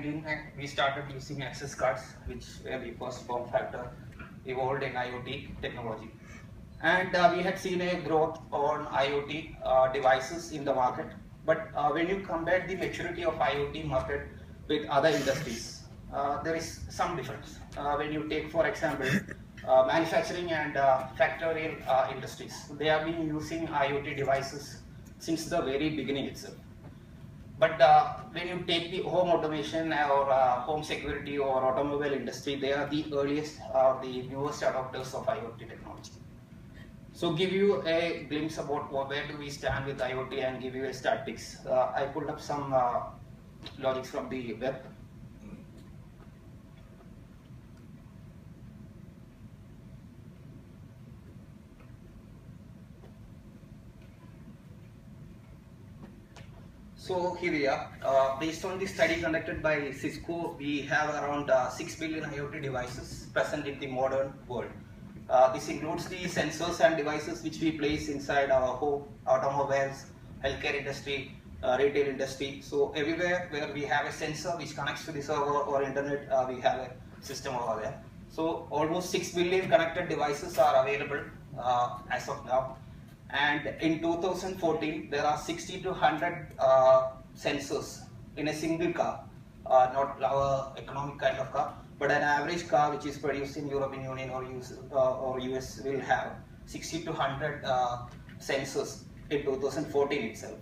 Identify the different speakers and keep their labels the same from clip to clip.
Speaker 1: 2019, we started using access cards, which were the first form factor evolved in IoT technology. And we had seen a growth on IoT devices in the market. But when you compare the maturity of IoT market with other industries, there is some difference. When you take, for example, manufacturing and factory industries, they have been using IoT devices since the very beginning itself. But when you take the home automation or home security or automobile industry, they are the earliest, the newest adopters of IoT technology. So give you a glimpse about where do we stand with IoT and give you a statistics. I pulled up some logics from the web. So here we are. Based on the study conducted by Cisco, we have around 6 billion IoT devices present in the modern world. This includes the sensors and devices which we place inside our home, automobiles, healthcare industry, retail industry. So everywhere where we have a sensor which connects to the server or internet, we have a system over there. So almost 6 billion connected devices are available as of now. And in 2014, there are 60 to 100 sensors in a single car, not our economic kind of car, but an average car which is produced in European Union or US will have 60 to 100 sensors in 2014 itself.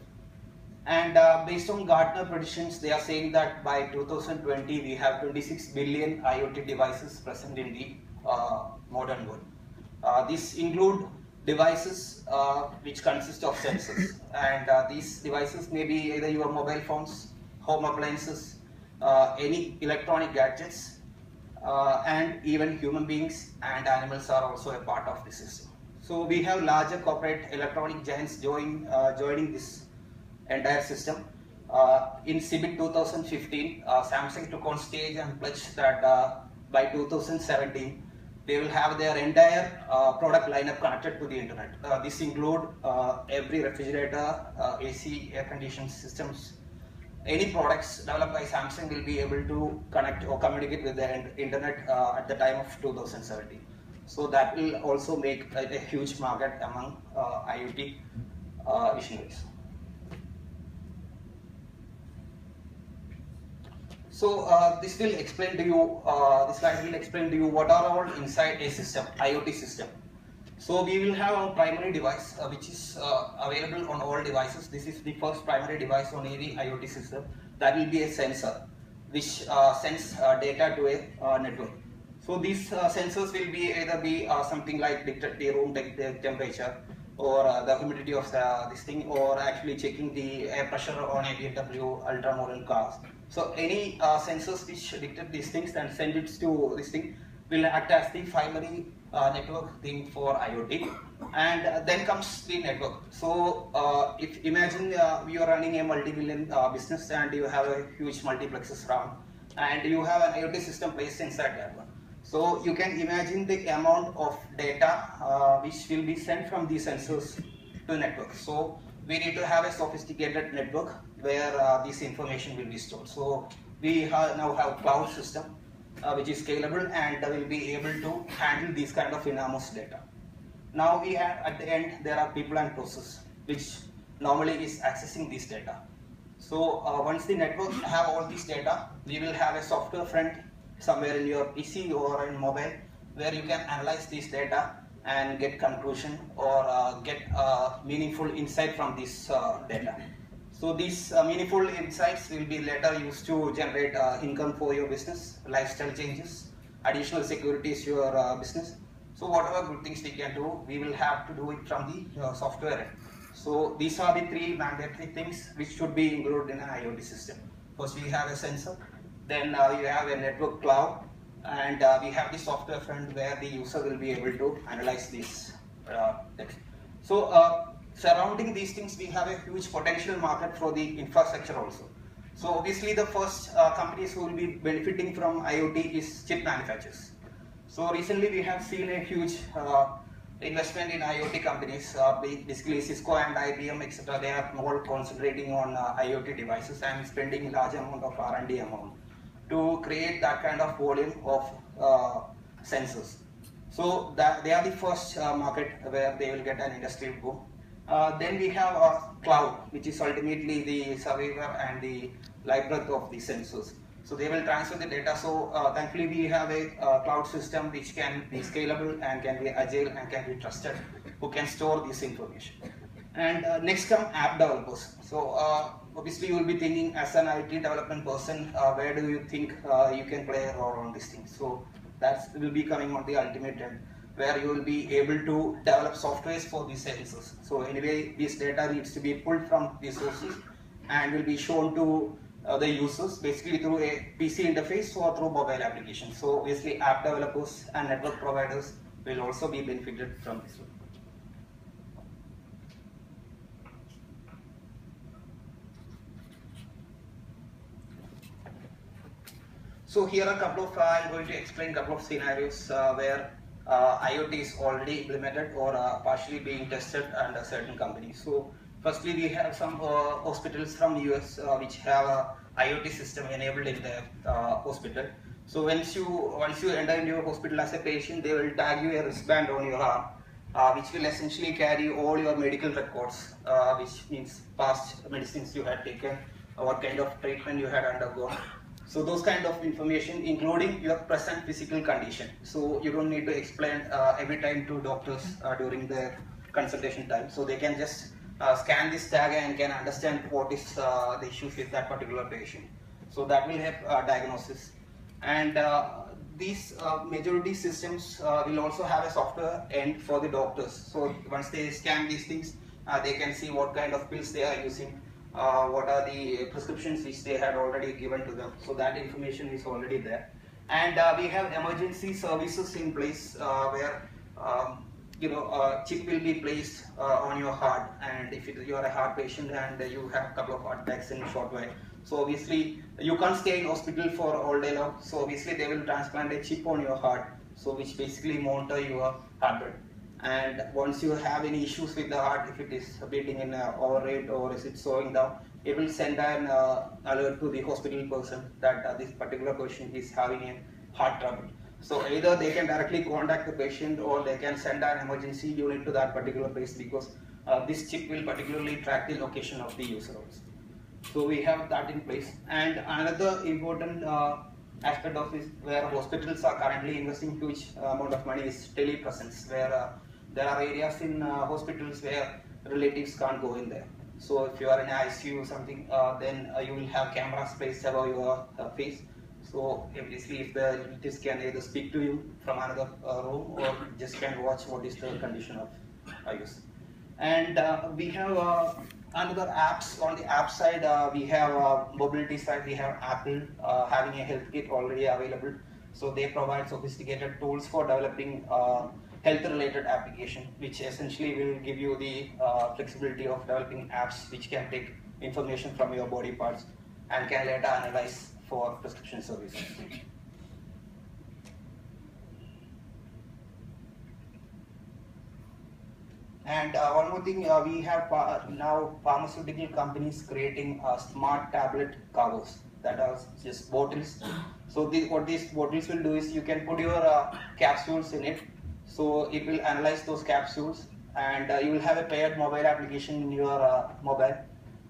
Speaker 1: And based on Gartner predictions, they are saying that by 2020 we have 26 billion IoT devices present in the modern world. These include devices which consist of sensors, and these devices may be either your mobile phones, home appliances, any electronic gadgets, and even human beings and animals are also a part of the system. So we have larger corporate electronic giants joining this entire system. In CeBIT 2015, Samsung took on stage and pledged that by 2017 they will have their entire product lineup connected to the internet. This include every refrigerator, AC, air conditioning systems. Any products developed by Samsung will be able to connect or communicate with the internet at the time of 2017. So that will also make a huge market among IoT visionaries. So this will explain to you, this slide will explain to you what are all inside a system, IoT system. So we will have a primary device which is available on all devices. This is the first primary device on any IoT system. That will be a sensor which sends data to a network. So these sensors will be either be something like detect the room temperature or the humidity of this thing, or actually checking the air pressure on a BMW ultra model cars. So any sensors which detect these things and send it to this thing will act as the primary network thing for IoT. And then comes the network. So if imagine you are running a multi-billion business and you have a huge multiplexes RAM and you have an IoT system placed inside that one. So you can imagine the amount of data which will be sent from these sensors to the network. So we need to have a sophisticated network where this information will be stored. So we now have cloud system which is scalable and will be able to handle these kind of enormous data. Now we have at the end there are people and process which normally is accessing this data. So once the network have all this data, we will have a software front somewhere in your PC or in mobile where you can analyze this data and get conclusion or get meaningful insight from this data. So these meaningful insights will be later used to generate income for your business, lifestyle changes, additional securities to your business. So whatever good things we can do, we will have to do it from the software end. So these are the three mandatory things which should be included in an IoT system. First we have a sensor, then we have a network cloud, and we have the software front where the user will be able to analyze this text. So surrounding these things, we have a huge potential market for the infrastructure also. So obviously the first companies who will be benefiting from IoT is chip manufacturers. So recently we have seen a huge investment in IoT companies, basically Cisco and IBM etc. They are more concentrating on IoT devices and spending large amount of R&D amount to create that kind of volume of sensors. So that they are the first market where they will get an industry boom. Then we have cloud, which is ultimately the survivor and the library of the sensors. So they will transfer the data. So thankfully we have a cloud system which can be scalable and can be agile and can be trusted, who can store this information. And next come app developers. So obviously you will be thinking, as an IT development person, where do you think you can play a role on this thing? So that will be coming on the ultimate end, where you will be able to develop softwares for these sensors. So anyway, this data needs to be pulled from these sources and will be shown to the users basically through a PC interface or through mobile applications. So obviously app developers and network providers will also be benefited from this one. So here are a couple of, I'm going to explain a couple of scenarios where IoT is already implemented or partially being tested under certain companies. So firstly, we have some hospitals from US which have a IoT system enabled in their hospital. So once you enter into your hospital as a patient, they will tag you a wristband on your arm, which will essentially carry all your medical records, which means past medicines you had taken, what kind of treatment you had undergone. So those kind of information, including your present physical condition. So you don't need to explain every time to doctors during their consultation time. So they can just scan this tag and can understand what is the issues with that particular patient. So that will help diagnosis. And these majority systems will also have a software end for the doctors. So once they scan these things, they can see what kind of pills they are using, what are the prescriptions which they had already given to them. So that information is already there. And we have emergency services in place where chip will be placed on your heart, and if you are a heart patient and you have a couple of heart attacks in a short while, so obviously you can't stay in hospital for all day long. So obviously they will transplant a chip on your heart, so which basically monitor your heart rate. And once you have any issues with the heart, if it is beating in over rate or is it slowing down, it will send an alert to the hospital person that this particular patient is having a heart trouble. So either they can directly contact the patient or they can send an emergency unit to that particular place, because this chip will particularly track the location of the user also. So we have that in place. And another important aspect of this, where hospitals are currently investing huge amount of money, is telepresence, where there are areas in hospitals where relatives can't go in there. So if you are in ICU or something, then you will have cameras placed above your face. So obviously if the relatives can either speak to you from another room or just can watch what is the condition of user. And we have another apps. On the app side, we have mobility side, we have Apple having a health kit already available. So they provide sophisticated tools for developing health related application, which essentially will give you the flexibility of developing apps which can take information from your body parts and can later analyze for prescription services. And one more thing, we have now pharmaceutical companies creating smart tablet covers that are just bottles. So what these bottles will do is you can put your capsules in it. So it will analyze those capsules, and you will have a paired mobile application in your mobile.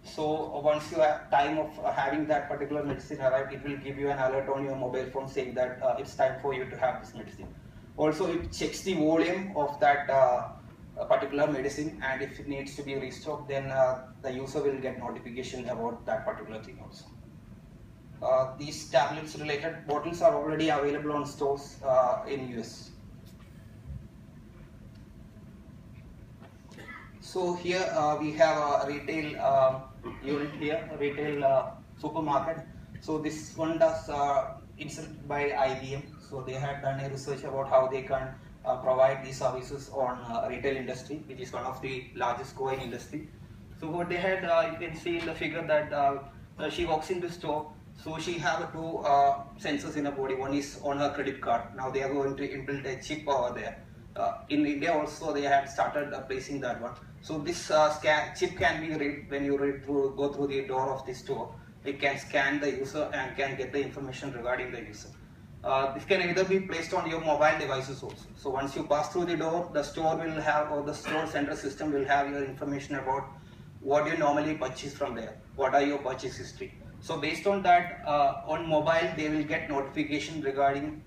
Speaker 1: So once you have time of having that particular medicine arrived, it will give you an alert on your mobile phone saying that it's time for you to have this medicine. Also, it checks the volume of that particular medicine, and if it needs to be restocked, then the user will get notification about that particular thing also. These tablets related bottles are already available on stores in US. So here we have a retail unit here, a retail supermarket. So this one does inserted by IBM. So they had done a research about how they can provide these services on retail industry, which is one of the largest growing industry. So what they had, you can see in the figure that she walks into store. So she have two sensors in her body. One is on her credit card. Now they are going to implement a chip over there. In India also they had started placing that one. So this chip can be read when you go through the door of the store. it can scan the user and can get the information regarding the user. This can either be placed on your mobile devices also. So once you pass through the door, the store will have, or the store center system will have your information about what you normally purchase from there, what are your purchase history. So based on that, on mobile they will get notification regarding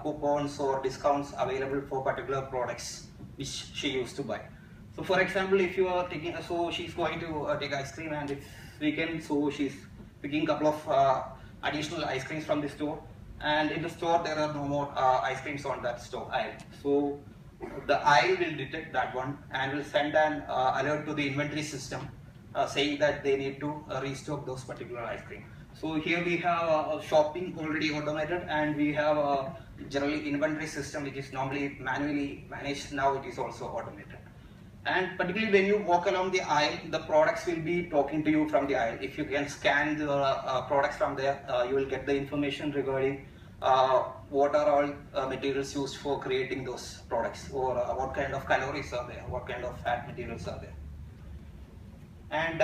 Speaker 1: coupons or discounts available for particular products which she used to buy. So for example, if you are taking, so she's going to take ice cream, and if weekend, so she's picking a couple of additional ice creams from the store, and in the store there are no more ice creams on that store aisle. So the aisle will detect that one and will send an alert to the inventory system saying that they need to restock those particular ice cream. So here we have shopping already automated, and we have generally inventory system which is normally manually managed. Now it is also automated. And particularly when you walk along the aisle, the products will be talking to you from the aisle. If you can scan the products from there, you will get the information regarding what are all materials used for creating those products, or what kind of calories are there, what kind of fat materials are there. And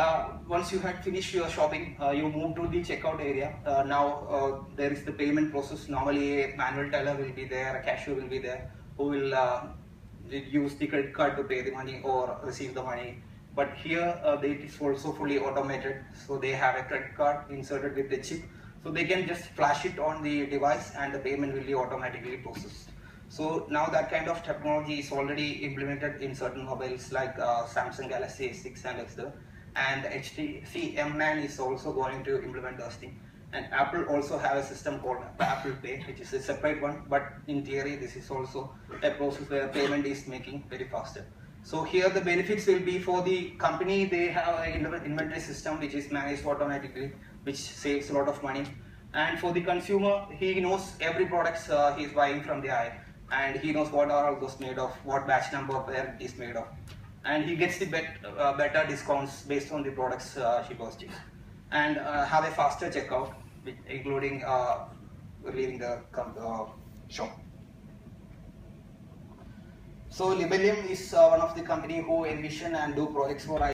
Speaker 1: once you had finished your shopping, you move to the checkout area. Now there is the payment process. Normally a manual teller will be there, a cashier will be there, who will use the credit card to pay the money or receive the money. But here it is also fully automated. So they have a credit card inserted with the chip. So they can just flash it on the device and the payment will be automatically processed. So now that kind of technology is already implemented in certain mobiles like Samsung Galaxy S6 and X, and HTC M9 is also going to implement those things. And Apple also have a system called Apple Pay, which is a separate one, but in theory this is also a process where payment is making very faster. So here the benefits will be for the company. They have an inventory system which is managed automatically, which saves a lot of money. And for the consumer, he knows every product he is buying from the aisle, and he knows what are all those made of, what batch number, where it is made of, and he gets the better discounts based on the products she purchased, and have a faster checkout, including leaving the shop. So Libellium is one of the company who envision and do projects for